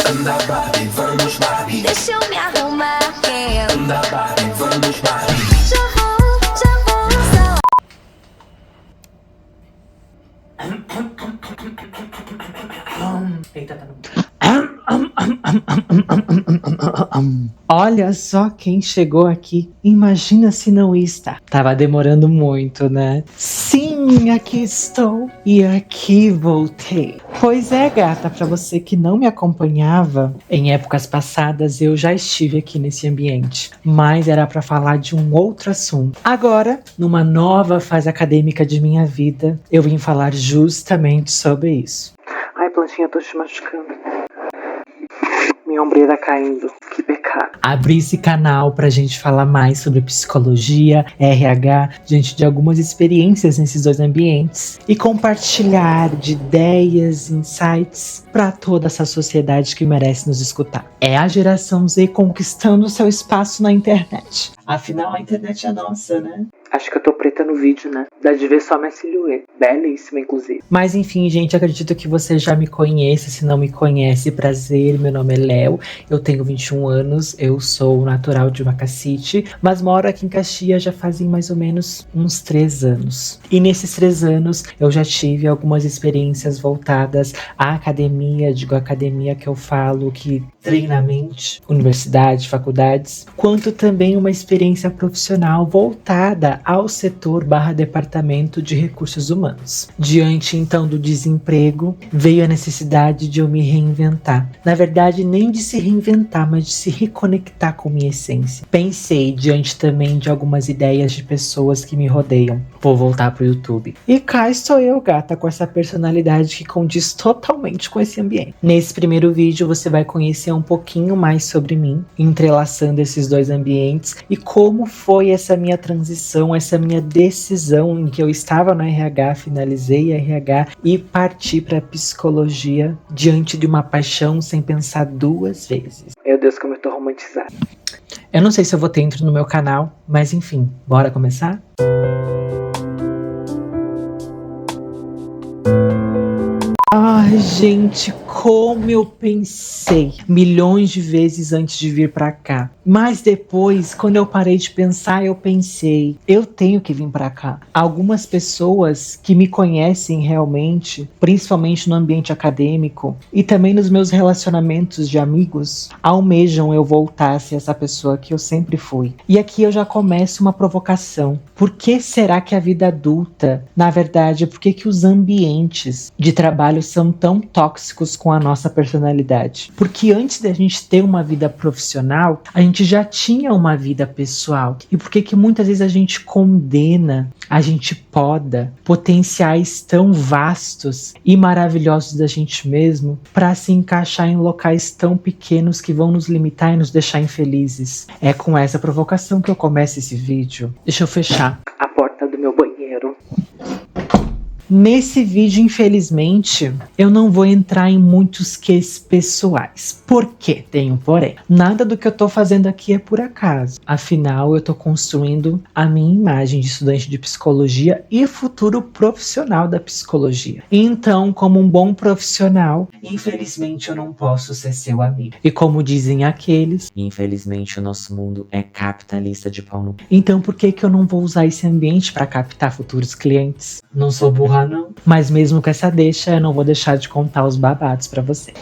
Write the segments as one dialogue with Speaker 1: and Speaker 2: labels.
Speaker 1: Anda Barbie, vamos Barbie.
Speaker 2: Deixa eu me arrumar,
Speaker 1: Anda Barbie, vamos Barbie.
Speaker 2: já vou, só.
Speaker 3: Eita, tá no... Olha só quem chegou aqui. Imagina se não está. Tava demorando muito, né? Sim, aqui estou. E aqui voltei. Pois é, gata, pra você que não me acompanhava, em épocas passadas eu já estive aqui nesse ambiente. Mas era pra falar de um outro assunto. Agora, numa nova fase acadêmica de minha vida, eu vim falar justamente sobre isso. Ai, plantinha, eu tô te machucando. Minha ombreira caindo. Que pecado. Abri esse canal pra gente falar mais sobre psicologia, RH, diante de algumas experiências nesses dois ambientes. E compartilhar de ideias, insights pra toda essa sociedade que merece nos escutar. É a geração Z conquistando seu espaço na internet. Afinal, a internet é nossa, né? Acho que eu tô preta no vídeo, né? Dá de ver só minha silhueta. Belíssima, inclusive. Mas enfim, gente, acredito que você já me conheça. Se não me conhece, prazer. Meu nome é Léo. Eu tenho 21 anos. Eu sou natural de Macassete. Mas moro aqui em Caxias já fazem mais ou menos uns 3 anos. E nesses 3 anos, eu já tive algumas experiências voltadas à academia. Digo academia que eu falo que treinamento, universidade, faculdades. Quanto também uma experiência profissional voltada ao setor / departamento de recursos humanos. Diante então do desemprego, veio a necessidade de eu me reinventar. Na verdade, nem de se reinventar, mas de se reconectar com minha essência. Pensei diante também de algumas ideias de pessoas que me rodeiam. Vou voltar pro YouTube. E cá estou eu, gata, com essa personalidade que condiz totalmente com esse ambiente. Nesse primeiro vídeo, você vai conhecer um pouquinho mais sobre mim, entrelaçando esses dois ambientes e como foi essa minha transição, essa minha decisão em que eu estava no RH, finalizei RH e parti para psicologia diante de uma paixão sem pensar 2 vezes. Meu Deus, como eu tô romantizada. Eu não sei se eu vou ter intro no meu canal, mas enfim, bora começar? Ai, gente, como eu pensei milhões de vezes antes de vir pra cá. Mas depois, quando eu parei de pensar, eu pensei, eu tenho que vir pra cá. Algumas pessoas que me conhecem realmente, principalmente no ambiente acadêmico e também nos meus relacionamentos de amigos, almejam eu voltar a ser essa pessoa que eu sempre fui. E aqui eu já começo uma provocação. Por que será que a vida adulta, na verdade, por que os ambientes de trabalho são tão tóxicos com a nossa personalidade? Porque antes da gente ter uma vida profissional, a gente já tinha uma vida pessoal. E por que muitas vezes a gente condena, a gente poda potenciais tão vastos e maravilhosos da gente mesmo para se encaixar em locais tão pequenos que vão nos limitar e nos deixar infelizes? É com essa provocação que eu começo esse vídeo. Deixa eu fechar a porta do meu banheiro. Nesse vídeo, infelizmente, eu não vou entrar em muitos ques pessoais. Por quê? Tem um porém. Nada do que eu tô fazendo aqui é por acaso. Afinal, eu tô construindo a minha imagem de estudante de psicologia e futuro profissional da psicologia. Então, como um bom profissional, infelizmente eu não posso ser seu amigo. E como dizem aqueles, infelizmente o nosso mundo é capitalista de pau no... Então por que eu não vou usar esse ambiente para captar futuros clientes? Não sou burra não. Mas mesmo com essa deixa, eu não vou deixar de contar os babados pra você.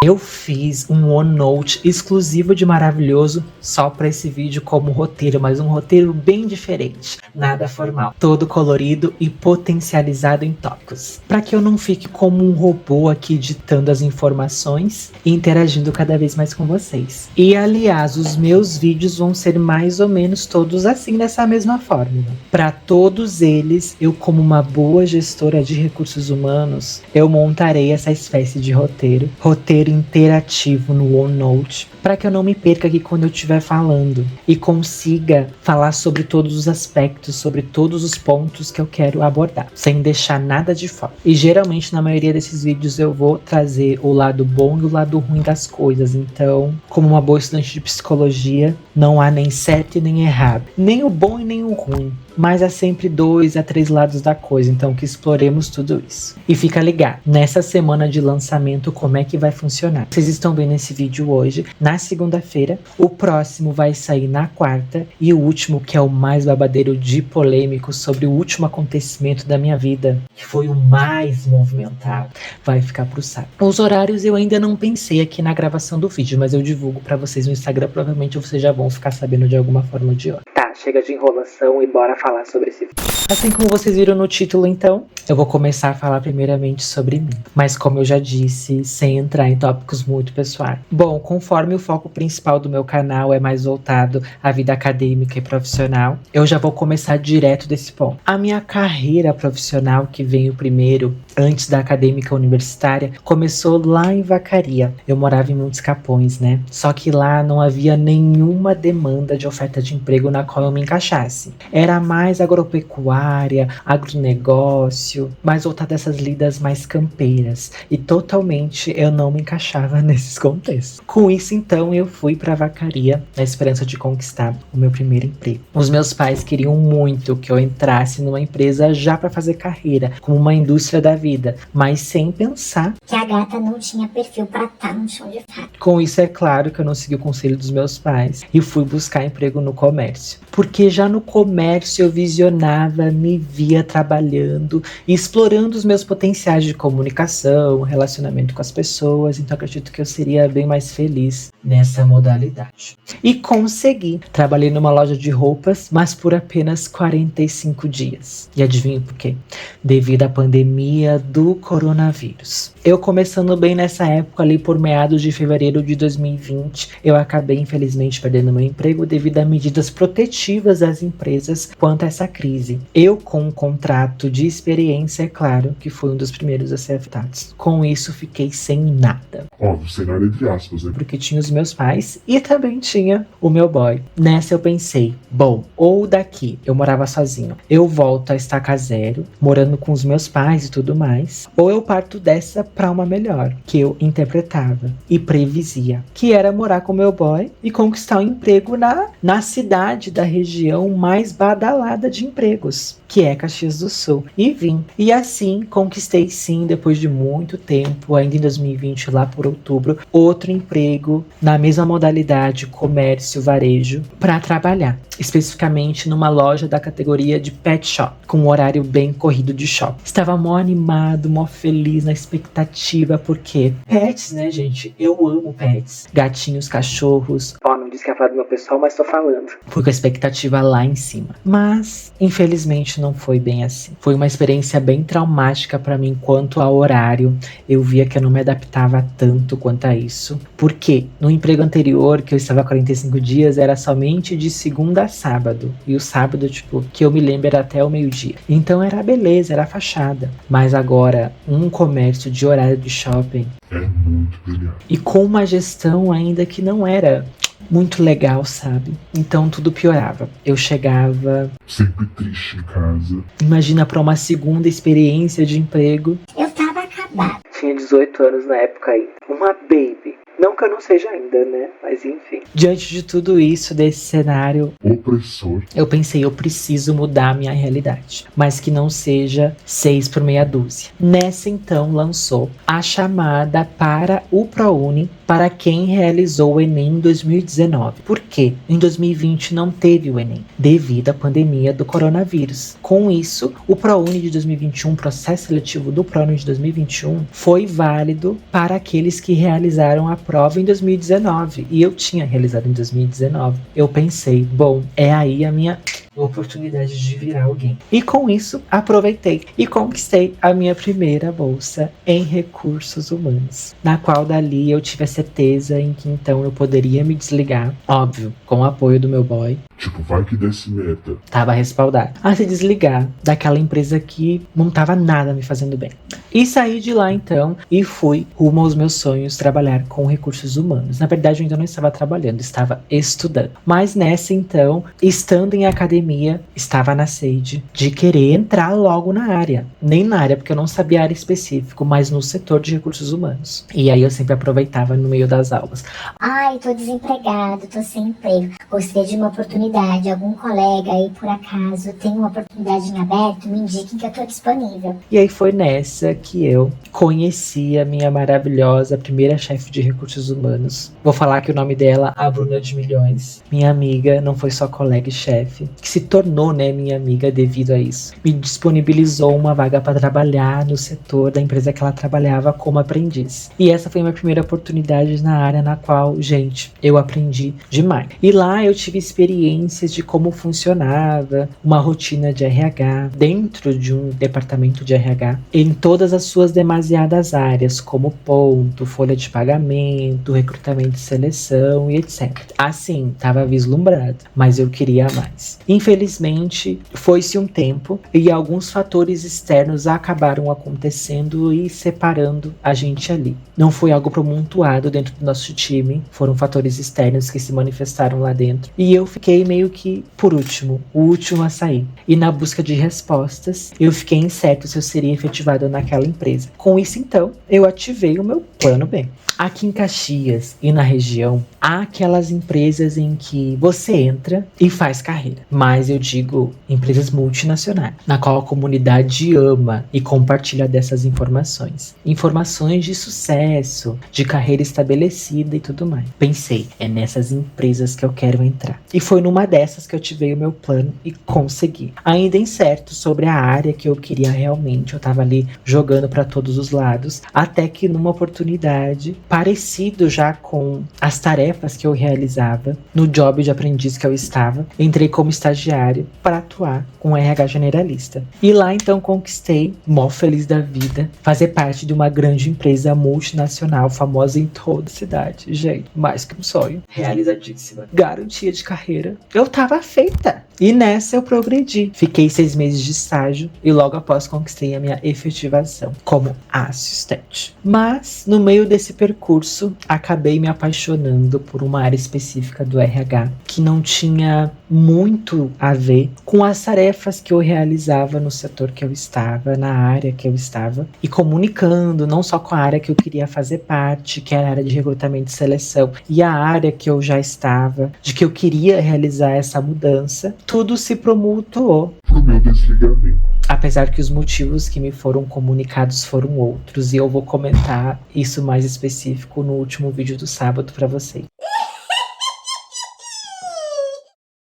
Speaker 3: Eu fiz um OneNote exclusivo de maravilhoso só para esse vídeo como roteiro, mas um roteiro bem diferente, nada formal, todo colorido e potencializado em tópicos, para que eu não fique como um robô aqui ditando as informações e interagindo cada vez mais com vocês. E aliás, os meus vídeos vão ser mais ou menos todos assim, dessa mesma fórmula. Para todos eles, eu como uma boa gestora de recursos humanos, eu montarei essa espécie de roteiro interativo no OneNote, para que eu não me perca aqui quando eu estiver falando e consiga falar sobre todos os aspectos, sobre todos os pontos que eu quero abordar, sem deixar nada de fora. E geralmente na maioria desses vídeos eu vou trazer o lado bom e o lado ruim das coisas. Então, como uma boa estudante de psicologia, não há nem certo e nem errado, nem o bom e nem o ruim. mas há sempre 2 a 3 lados da coisa, então que exploremos tudo isso. E fica ligado, nessa semana de lançamento, como é que vai funcionar? Vocês estão vendo esse vídeo hoje, na segunda-feira, o próximo vai sair na quarta, e o último, que é o mais babadeiro de polêmico sobre o último acontecimento da minha vida, que foi o mais movimentado, vai ficar pro sábado. Os horários eu ainda não pensei aqui na gravação do vídeo, mas eu divulgo pra vocês no Instagram, provavelmente vocês já vão ficar sabendo de alguma forma ou de outra. Tá, chega de enrolação e bora falar sobre esse vídeo. Assim como vocês viram no título, então, eu vou começar a falar primeiramente sobre mim. Mas como eu já disse, sem entrar em tópicos muito pessoais. Bom, conforme o foco principal do meu canal é mais voltado à vida acadêmica e profissional, eu já vou começar direto desse ponto. A minha carreira profissional, que veio primeiro, antes da acadêmica universitária, começou lá em Vacaria. Eu morava em Montes Capões, né? Só que lá não havia nenhuma demanda de oferta de emprego na qual eu me encaixasse. Era mais agropecuária, agronegócio, mais voltada a essas lidas mais campeiras. E totalmente eu não me encaixava nesses contextos. Com isso, então, eu fui pra Vacaria na esperança de conquistar o meu primeiro emprego. Os meus pais queriam muito que eu entrasse numa empresa já pra fazer carreira, como uma indústria da vida, mas sem pensar
Speaker 4: que a gata não tinha perfil pra estar no chão de fábrica.
Speaker 3: Com isso, é claro que eu não segui o conselho dos meus pais e fui buscar emprego no comércio. Porque já no comércio eu visionava, me via trabalhando e explorando os meus potenciais de comunicação, relacionamento com as pessoas, então acredito que eu seria bem mais feliz nessa modalidade. E consegui. Trabalhei numa loja de roupas, mas por apenas 45 dias. E adivinha por quê? Devido à pandemia do coronavírus. Eu começando bem nessa época ali por meados de fevereiro de 2020, eu acabei infelizmente perdendo meu emprego devido a medidas protetivas das empresas quanto a essa crise. Eu com um contrato de experiência, é claro, que fui um dos primeiros a ser afetados. Com isso fiquei sem nada.
Speaker 5: Óbvio, sem nada entre aspas, né?
Speaker 3: Porque tinha os meus pais e também tinha o meu boy. Nessa eu pensei, bom, ou daqui eu morava sozinho, eu volto a estaca zero, morando com os meus pais e tudo mais, ou eu parto dessa pra uma melhor, que eu interpretava e previsia, que era morar com meu boy e conquistar um emprego na cidade da região mais badalada de empregos, que é Caxias do Sul. E vim. E assim, conquistei sim, depois de muito tempo, ainda em 2020, lá por outubro, outro emprego na mesma modalidade, comércio, varejo, para trabalhar. Especificamente numa loja da categoria de pet shop, com um horário bem corrido de shopping. Estava mó animado, mó feliz, na expectativa, porque pets, né, gente? Eu amo pets. Gatinhos, cachorros. Ó, não disse que ia falar do meu pessoal, mas tô falando. Fui com a expectativa lá em cima. Mas, infelizmente, não foi bem assim. Foi uma experiência bem traumática pra mim quanto ao horário. Eu via que eu não me adaptava tanto quanto a isso. Porque no emprego anterior, que eu estava há 45 dias, era somente de segunda a sábado. E o sábado, tipo, que eu me lembro era até o meio-dia. Então era beleza, era fachada. Mas agora, um comércio de horário de shopping.
Speaker 5: É muito brilhante.
Speaker 3: E com uma gestão ainda que não era muito legal, sabe? Então tudo piorava. Eu chegava
Speaker 5: Sempre triste em casa.
Speaker 3: Imagina pra uma segunda experiência de emprego.
Speaker 4: Eu tava acabada.
Speaker 3: Tinha 18 anos na época aí. Uma baby. Não que eu não seja ainda, né? Mas enfim. Diante de tudo isso, desse cenário,
Speaker 5: Opressor.
Speaker 3: eu pensei, eu preciso mudar a minha realidade. Mas que não seja 6 por meia dúzia. Nessa então lançou a chamada para o ProUni para quem realizou o Enem em 2019. Por quê? Em 2020 não teve o Enem, devido à pandemia do coronavírus. Com isso, o ProUni de 2021, processo seletivo do ProUni de 2021, foi válido para aqueles que realizaram a prova em 2019. E eu tinha realizado em 2019. Eu pensei, bom, é aí a minha oportunidade de virar alguém. E com isso, aproveitei e conquistei a minha primeira bolsa em recursos humanos, na qual dali eu tive a certeza em que então eu poderia me desligar, óbvio, com o apoio do meu boy.
Speaker 5: Tipo, vai que desse merda.
Speaker 3: Tava respaldado a se desligar daquela empresa que não tava nada me fazendo bem. E saí de lá então e fui rumo aos meus sonhos, trabalhar com recursos humanos. Na verdade eu ainda não estava trabalhando, estava estudando. Mas nessa então, estando em academia, estava na sede de querer entrar logo na área. Nem na área, porque eu não sabia a área específica, mas no setor de recursos humanos. E aí eu sempre aproveitava no meio das aulas.
Speaker 4: Ai, tô desempregado, tô sem emprego. Gostaria de uma oportunidade oportunidade, algum colega aí por acaso tem uma oportunidade em aberto, me indiquem que eu tô disponível.
Speaker 3: E aí foi nessa que eu conheci a minha maravilhosa primeira chefe de recursos humanos. Vou falar que o nome dela, a Bruna de Milhões. Minha amiga, não foi só colega e chefe, que se tornou, né, minha amiga devido a isso. Me disponibilizou uma vaga para trabalhar no setor da empresa que ela trabalhava como aprendiz. E essa foi a minha primeira oportunidade na área na qual, gente, eu aprendi demais. E lá eu tive experiências de como funcionava uma rotina de RH dentro de um departamento de RH em todas as suas demasiadas áreas, como ponto, folha de pagamento, recrutamento e seleção e etc. Assim, estava vislumbrado, mas eu queria mais. Infelizmente, foi-se um tempo e alguns fatores externos acabaram acontecendo e separando a gente ali. Não foi algo promontoado dentro do nosso time, foram fatores externos que se manifestaram lá dentro. E eu fiquei meio que por último, o último a sair. E na busca de respostas, eu fiquei incerto se eu seria efetivado naquela empresa. Com isso, então, eu ativei o meu plano B. Aqui em Caxias e na região, há aquelas empresas em que você entra e faz carreira. Mas eu digo empresas multinacionais, na qual a comunidade ama e compartilha dessas informações. Informações de sucesso, de carreira estabelecida e tudo mais. Pensei, é nessas empresas que eu quero entrar. E foi numa dessas que eu ativei o meu plano e consegui. Ainda incerto sobre a área que eu queria realmente, eu tava ali jogando para todos os lados, até que numa oportunidade, parecido já com as tarefas que eu realizava no job de aprendiz que eu estava, entrei como estagiário para atuar com RH generalista. E lá então conquistei, mó feliz da vida, fazer parte de uma grande empresa multinacional famosa em toda a cidade. Gente, mais que um sonho. Realizadíssima. Garantia de carreira. Eu tava feita. E nessa eu progredi. Fiquei 6 meses de estágio e logo após conquistei a minha efetivação como assistente. Mas no meio desse percurso, acabei me apaixonando por uma área específica do RH que não tinha muito a ver com as tarefas que eu realizava no setor que eu estava, na área que eu estava, e comunicando não só com a área que eu queria fazer parte, que era a área de recrutamento e seleção, e a área que eu já estava, de que eu queria realizar essa mudança, tudo se promultuou
Speaker 5: Pro meu desligamento.
Speaker 3: apesar que os motivos que me foram comunicados foram outros, e eu vou comentar isso mais específico no último vídeo do sábado para vocês.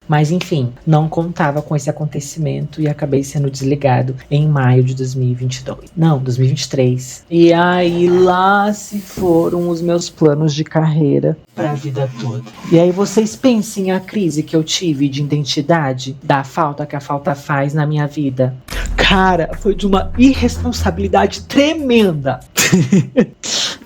Speaker 3: Mas enfim, não contava com esse acontecimento e acabei sendo desligado em maio de 2022. Não, 2023. E aí lá se foram os meus planos de carreira para a vida toda. E aí vocês pensem a crise que eu tive de identidade, da falta que a falta faz na minha vida. Cara, foi de uma irresponsabilidade tremenda.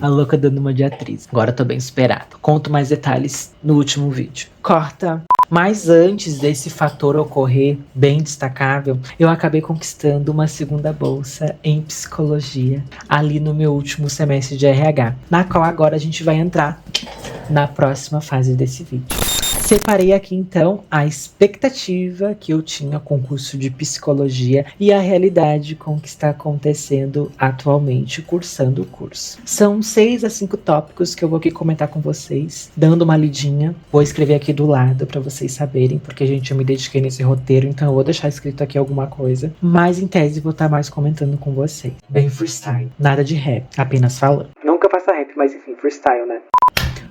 Speaker 3: A louca dando uma de atriz. Agora tô bem superado. Conto mais detalhes no último vídeo. Corta. Mas antes desse fator ocorrer bem destacável, eu acabei conquistando uma segunda bolsa em psicologia, ali no meu último semestre de RH, na qual agora a gente vai entrar na próxima fase desse vídeo. Separei aqui então a expectativa que eu tinha com o curso de psicologia e a realidade com o que está acontecendo atualmente cursando o curso. São 6 a 5 tópicos que eu vou aqui comentar com vocês, dando uma lidinha. Vou escrever aqui do lado para vocês saberem, porque gente, eu me dediquei nesse roteiro, então eu vou deixar escrito aqui alguma coisa. Mas em tese vou estar mais comentando com vocês. Bem freestyle, nada de rap, apenas falando. Nunca faça rap, mas enfim, freestyle, né?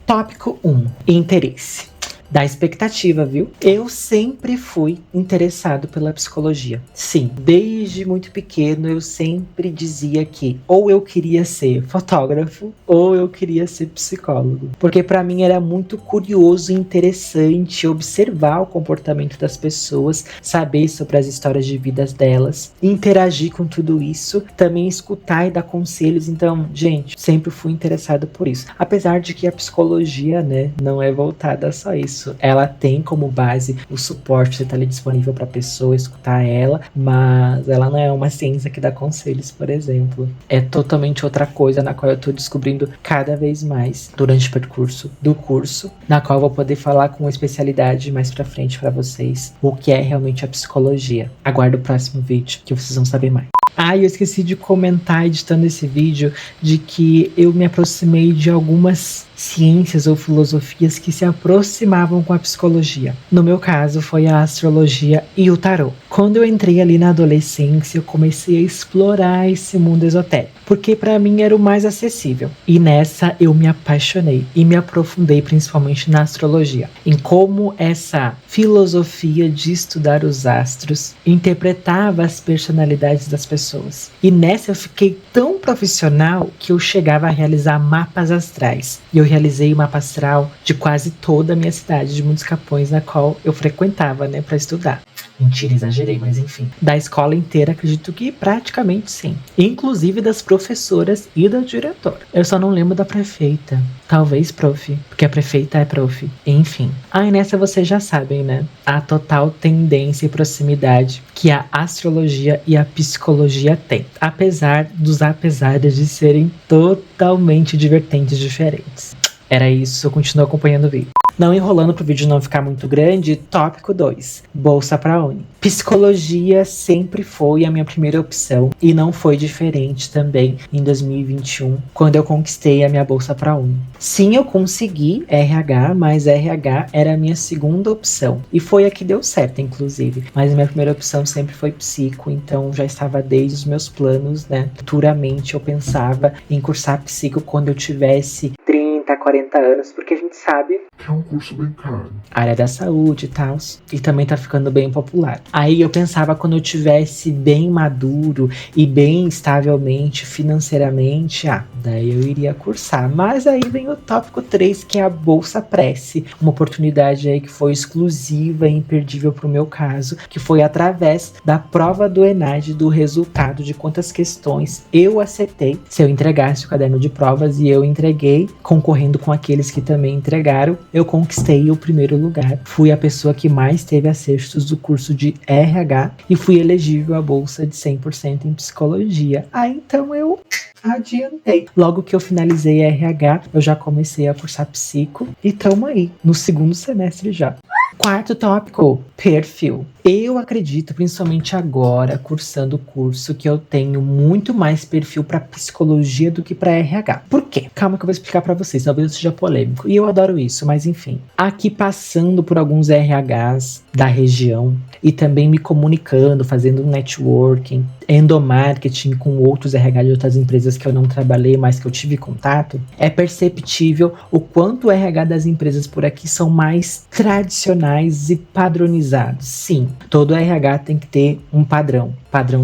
Speaker 3: Tópico 1, interesse. Da expectativa, viu? Eu sempre fui interessado pela psicologia. Sim, desde muito pequeno eu sempre dizia que ou eu queria ser fotógrafo ou eu queria ser psicólogo. Porque pra mim era muito curioso e interessante observar o comportamento das pessoas, saber sobre as histórias de vidas delas, interagir com tudo isso, também escutar e dar conselhos. Então, gente, sempre fui interessado por isso. Apesar de que a psicologia, né, não é voltada a só isso. Ela tem como base o suporte, você tá ali disponível pra pessoa escutar ela, mas ela não é uma ciência que dá conselhos, por exemplo. É totalmente outra coisa na qual eu tô descobrindo cada vez mais durante o percurso do curso, na qual eu vou poder falar com especialidade mais pra frente pra vocês o que é realmente a psicologia. Aguardo o próximo vídeo que vocês vão saber mais. Ah, eu esqueci de comentar editando esse vídeo de que eu me aproximei de algumas ciências ou filosofias que se aproximavam com a psicologia. No meu caso, foi a astrologia e o tarô. Quando eu entrei ali na adolescência, eu comecei a explorar esse mundo esotérico, porque para mim era o mais acessível. E nessa eu me apaixonei e me aprofundei principalmente na astrologia, em como essa filosofia de estudar os astros interpretava as personalidades das pessoas. E nessa eu fiquei tão profissional que eu chegava a realizar mapas astrais. E eu realizei o mapa astral de quase toda a minha cidade de Muitos Capões, na qual eu frequentava, né, para estudar. Mentira, exagerei, mas enfim. Da escola inteira, acredito que praticamente sim. Inclusive das professoras e da diretora. Eu só não lembro da prefeita. Talvez prof, porque a prefeita é prof. Enfim. Ah, e nessa vocês já sabem, né? A total tendência e proximidade que a astrologia e a psicologia têm. Apesar dos apesares de serem totalmente divertentes diferentes. Era isso, eu continuo acompanhando o vídeo. Não enrolando pro vídeo não ficar muito grande, tópico 2, bolsa pra Uni. Psicologia sempre foi a minha primeira opção e não foi diferente também em 2021, quando eu conquistei a minha bolsa pra Uni. Sim, eu consegui RH, mas RH era a minha segunda opção e foi a que deu certo, inclusive. Mas a minha primeira opção sempre foi psico, então já estava desde os meus planos, né? Futuramente eu pensava em cursar psico quando eu tivesse 30, 40 anos, porque a gente sabe
Speaker 5: Que é um curso bem caro.
Speaker 3: área da saúde e tal, e também tá ficando bem popular. Aí eu pensava quando eu tivesse bem maduro e bem estavelmente financeiramente, daí eu iria cursar. Mas aí vem o tópico 3, que é a Bolsa Prece, uma oportunidade aí que foi exclusiva e imperdível pro meu caso, que foi através da prova do ENAD, do resultado de quantas questões eu acertei se eu entregasse o caderno de provas, e eu entreguei, concorrendo com aqueles que também entregaram. Eu conquistei o primeiro lugar. Fui a pessoa que mais teve acertos do curso de RH e fui elegível à bolsa de 100% em psicologia. Então eu adiantei. Logo que eu finalizei RH, eu já comecei a cursar psico e tamo aí, no segundo semestre já. Quarto tópico, perfil. Eu acredito, principalmente agora, cursando o curso, que eu tenho muito mais perfil para psicologia do que para RH. Por quê? Calma que eu vou explicar para vocês, talvez eu seja polêmico. E eu adoro isso, mas enfim. Aqui passando por alguns RHs da região e também me comunicando, fazendo um networking, endomarketing com outros RH de outras empresas que eu não trabalhei, mas que eu tive contato, é perceptível o quanto o RH das empresas por aqui são mais tradicionais e padronizados. Sim, todo RH tem que ter um padrão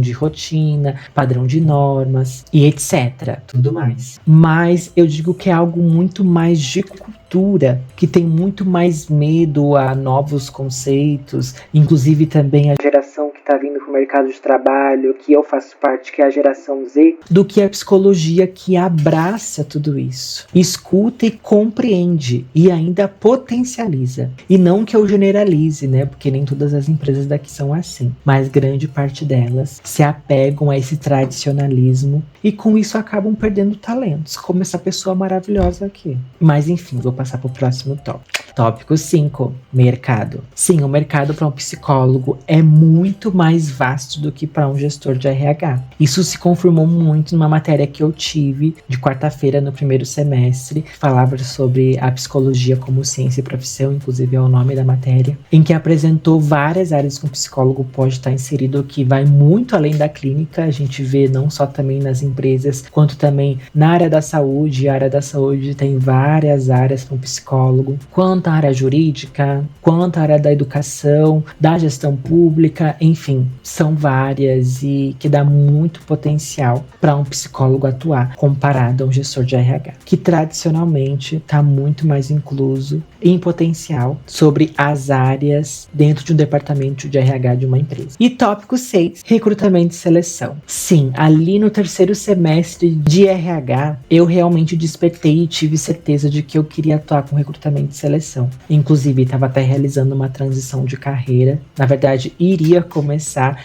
Speaker 3: de rotina, padrão de normas e etc, tudo mais. Mas eu digo que é algo muito mais de cultura, que tem muito mais medo a novos conceitos, inclusive também a geração que está vindo para o mercado de trabalho, que eu faço parte, que é a geração Z, do que a psicologia que abraça tudo isso, escuta e compreende e ainda potencializa. E não que eu generalize, né? Porque nem todas as empresas daqui são assim, mas grande parte delas se apegam a esse tradicionalismo e com isso acabam perdendo talentos, como essa pessoa maravilhosa aqui. Mas enfim, vou passar para o próximo tópico. Tópico 5, mercado. Sim, o mercado para um psicólogo é muito mais vasto do que para um gestor de RH. Isso se confirmou muito numa matéria que eu tive de quarta-feira no primeiro semestre, que falava sobre a psicologia como ciência e profissão, inclusive é o nome da matéria, em que apresentou várias áreas que um psicólogo pode estar inserido, que vai muito além da clínica. A gente vê não só também nas empresas, quanto também na área da saúde. A área da saúde tem várias áreas para um psicólogo, quanto a área jurídica, quanto a área da educação, da gestão pública, enfim, são várias e que dá muito potencial para um psicólogo atuar comparado a um gestor de RH, que tradicionalmente está muito mais incluso em potencial sobre as áreas dentro de um departamento de RH de uma empresa. E tópico 6, recrutamento e seleção. Sim, ali no terceiro semestre de RH, eu realmente despertei e tive certeza de que eu queria atuar com recrutamento e seleção. Inclusive, estava até realizando uma transição de carreira. Na verdade, iria começar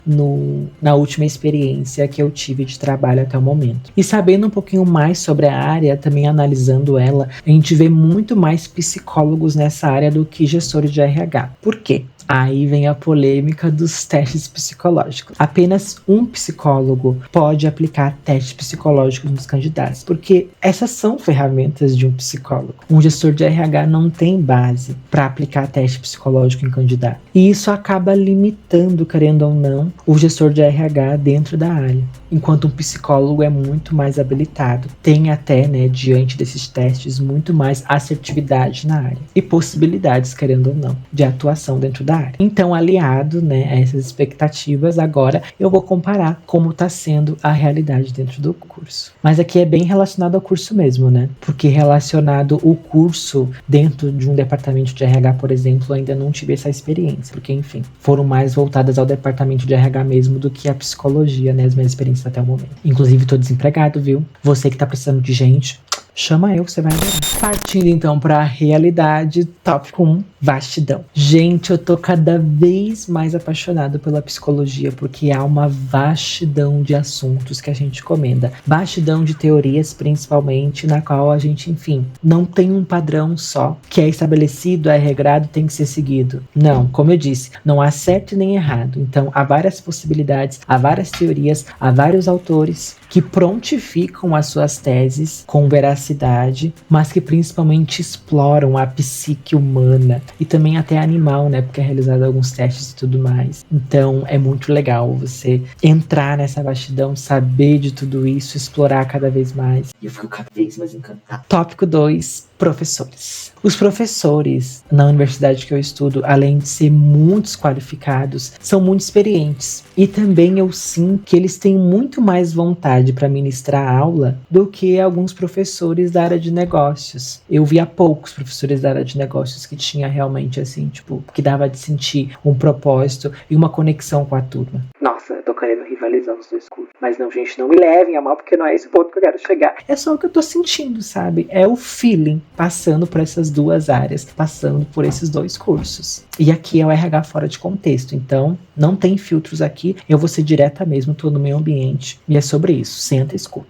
Speaker 3: na última experiência que eu tive de trabalho até o momento. E sabendo um pouquinho mais sobre a área, também analisando ela, a gente vê muito mais psicólogos nessa área do que gestores de RH. Por quê? Aí vem a polêmica dos testes psicológicos. Apenas um psicólogo pode aplicar testes psicológicos nos candidatos, porque essas são ferramentas de um psicólogo. Um gestor de RH não tem base para aplicar teste psicológico em candidato. E isso acaba limitando, querendo ou não, o gestor de RH dentro da área. Enquanto um psicólogo é muito mais habilitado, tem até, né, diante desses testes, muito mais assertividade na área e possibilidades, querendo ou não, de atuação dentro da área. Então, aliado, né, a essas expectativas, agora eu vou comparar como está sendo a realidade dentro do curso. Mas aqui é bem relacionado ao curso mesmo, né? Porque relacionado o curso dentro de um departamento de RH, por exemplo, ainda não tive essa experiência, porque, enfim, foram mais voltadas ao departamento de RH mesmo do que a psicologia, né, as minhas experiências até o momento. Inclusive, tô desempregado, viu? Você que tá precisando de gente, chama eu, você vai adorar. Partindo então para a realidade, tópico 1, vastidão. Gente, eu tô cada vez mais apaixonado pela psicologia, porque há uma vastidão de assuntos que a gente comenda. Vastidão de teorias, principalmente, na qual a gente, enfim, não tem um padrão só, que é estabelecido, é regrado, tem que ser seguido. Não, como eu disse, não há certo nem errado. Então, há várias possibilidades, há várias teorias, há vários autores que prontificam as suas teses com veracidade, mas que principalmente exploram a psique humana e também até animal, né? Porque é realizado alguns testes e tudo mais. Então é muito legal você entrar nessa vastidão, saber de tudo isso, explorar cada vez mais. E eu fico cada vez mais encantado. Tópico 2, professores. Os professores na universidade que eu estudo, além de ser muitos qualificados, são muito experientes. E também eu sinto que eles têm muito mais vontade para ministrar aula do que alguns professores da área de negócios. Eu via poucos professores da área de negócios que tinha realmente assim, tipo, que dava de sentir um propósito e uma conexão com a turma. Nossa, eu tô querendo rivalizar os dois cursos. Mas não, gente, não me levem a mal, porque não é esse ponto que eu quero chegar. É só o que eu tô sentindo, sabe? É o feeling passando por essas duas áreas, passando por esses dois cursos. E aqui é o RH fora de contexto, então não tem filtros aqui, eu vou ser direta mesmo, tô no meu ambiente. E é sobre isso, senta e escuta.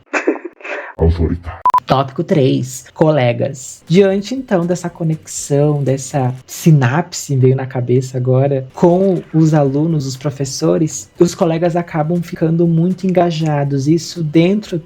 Speaker 5: Autoritário.
Speaker 3: Tópico 3, colegas. Diante, então, dessa conexão, dessa sinapse, veio na cabeça agora, com os alunos, os professores, os colegas acabam ficando muito engajados. Isso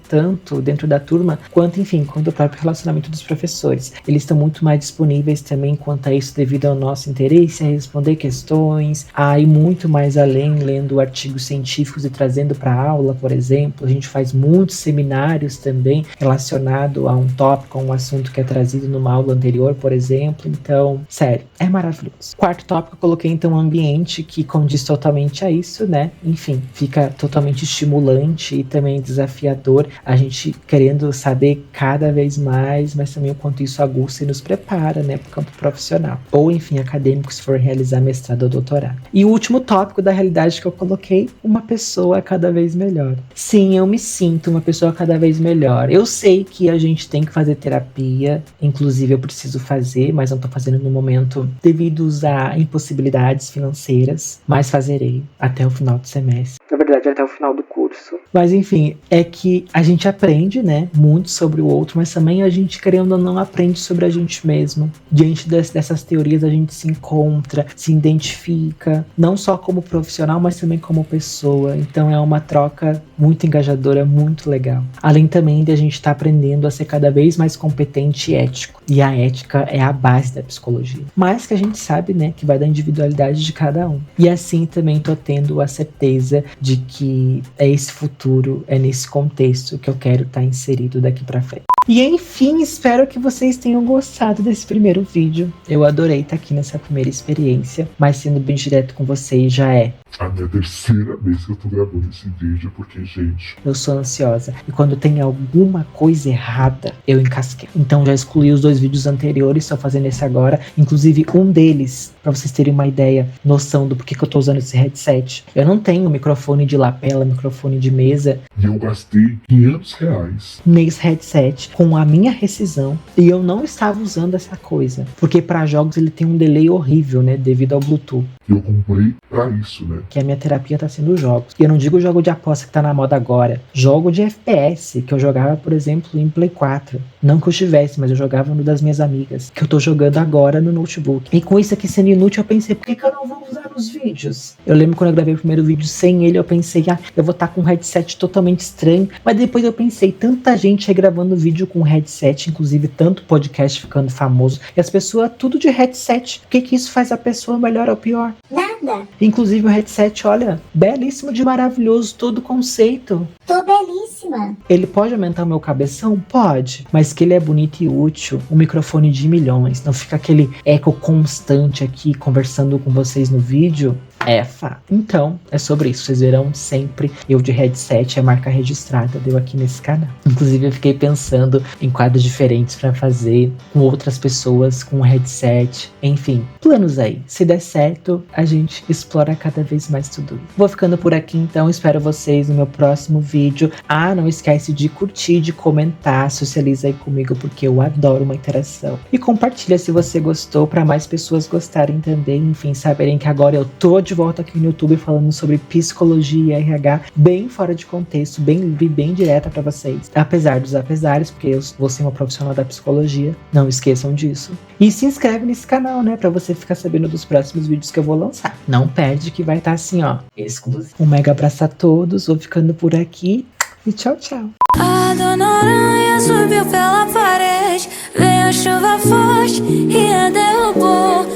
Speaker 3: tanto dentro da turma, quanto, enfim, quanto o próprio relacionamento dos professores. Eles estão muito mais disponíveis também quanto a isso, devido ao nosso interesse, a responder questões, a ir muito mais além, lendo artigos científicos e trazendo para aula, por exemplo. A gente faz muitos seminários também relacionados a um tópico, a um assunto que é trazido numa aula anterior, por exemplo. Então, sério, é maravilhoso. Quarto tópico, eu coloquei então um ambiente que condiz totalmente a isso, né? Enfim, fica totalmente estimulante e também desafiador, a gente querendo saber cada vez mais, mas também o quanto isso aguça e nos prepara, né, para o campo profissional. Ou, enfim, acadêmico, se for realizar mestrado ou doutorado. E o último tópico da realidade que eu coloquei, uma pessoa cada vez melhor. Sim, eu me sinto uma pessoa cada vez melhor. Eu sei que a gente tem que fazer terapia, inclusive eu preciso fazer, mas não tô fazendo no momento devido a impossibilidades financeiras, mas fazerei até o final do semestre. Na verdade, até o final do curso. Mas enfim, é que a gente aprende, né, muito sobre o outro, mas também a gente, querendo ou não, aprende sobre a gente mesmo. Diante dessas teorias, a gente se encontra, se identifica, não só como profissional, mas também como pessoa. Então é uma troca muito engajadora, muito legal. Além também de a gente estar aprendendo a ser cada vez mais competente e ético. E a ética é a base da psicologia. Mas que a gente sabe, né, que vai da individualidade de cada um. E assim também tô tendo a certeza de que é esse futuro, é nesse contexto que eu quero estar inserido daqui pra frente. E enfim, espero que vocês tenham gostado desse primeiro vídeo. Eu adorei estar aqui nessa primeira experiência, mas sendo bem direto com vocês, já é
Speaker 5: A minha terceira vez que eu tô gravando esse vídeo, porque, gente,
Speaker 3: eu sou ansiosa. E quando tem alguma coisa errada, eu encasquei. Então já excluí os 2 vídeos anteriores, tô fazendo esse agora. Inclusive um deles, pra vocês terem uma ideia, noção do porquê que eu tô usando esse headset. Eu não tenho microfone de lapela, microfone de mesa.
Speaker 5: e eu gastei R$500.
Speaker 3: Nesse headset com a minha rescisão. E eu não estava usando essa coisa. Porque pra jogos ele tem um delay horrível, né? Devido ao Bluetooth.
Speaker 5: Eu comprei pra isso, né?
Speaker 3: Que a minha terapia tá sendo jogos. E eu não digo jogo de aposta que tá na moda agora. Jogo de FPS, que eu jogava, por exemplo, em Play 4. Não que eu tivesse, mas eu jogava no das minhas amigas. Que eu tô jogando agora no notebook. E com isso aqui sendo inútil, eu pensei, por que eu não vou usar nos vídeos? Eu lembro quando eu gravei o primeiro vídeo sem ele, eu pensei, eu vou estar com um headset totalmente estranho. Mas depois eu pensei, tanta gente aí gravando vídeo com headset, inclusive tanto podcast ficando famoso. E as pessoas tudo de headset. O que isso faz a pessoa melhor ou pior?
Speaker 4: Nada.
Speaker 3: Inclusive o headset, olha, belíssimo de maravilhoso, todo o conceito.
Speaker 4: Tô belíssima.
Speaker 3: Ele pode aumentar o meu cabeção? Pode. Mas que ele é bonito e útil. Um microfone de milhões. Não fica aquele eco constante aqui conversando com vocês no vídeo. É fato. Então, é sobre isso. Vocês verão sempre eu de headset, é marca registrada, deu aqui nesse canal. Inclusive, eu fiquei pensando em quadros diferentes pra fazer com outras pessoas, com headset. Enfim, planos aí. Se der certo, a gente explora cada vez mais tudo isso. Vou ficando por aqui, então. Espero vocês no meu próximo vídeo. Não esquece de curtir, de comentar, socializa aí comigo, porque eu adoro uma interação. E compartilha se você gostou, pra mais pessoas gostarem também. Enfim, saberem que agora eu tô de volta aqui no YouTube falando sobre psicologia e RH, bem fora de contexto, bem direta pra vocês. Apesar dos apesares, porque eu vou ser uma profissional da psicologia, não esqueçam disso. E se inscreve nesse canal, né, pra você ficar sabendo dos próximos vídeos que eu vou lançar. Não perde que vai estar assim, ó, exclusivo. Um mega abraço a todos, vou ficando por aqui e tchau, tchau.
Speaker 2: A dona Aranha subiu pela parede, veio a chuva forte e a derrubou.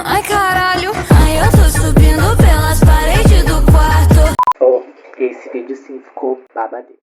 Speaker 2: Ai caralho, ai eu tô subindo pelas paredes do quarto.
Speaker 3: Esse vídeo sim ficou babadeiro.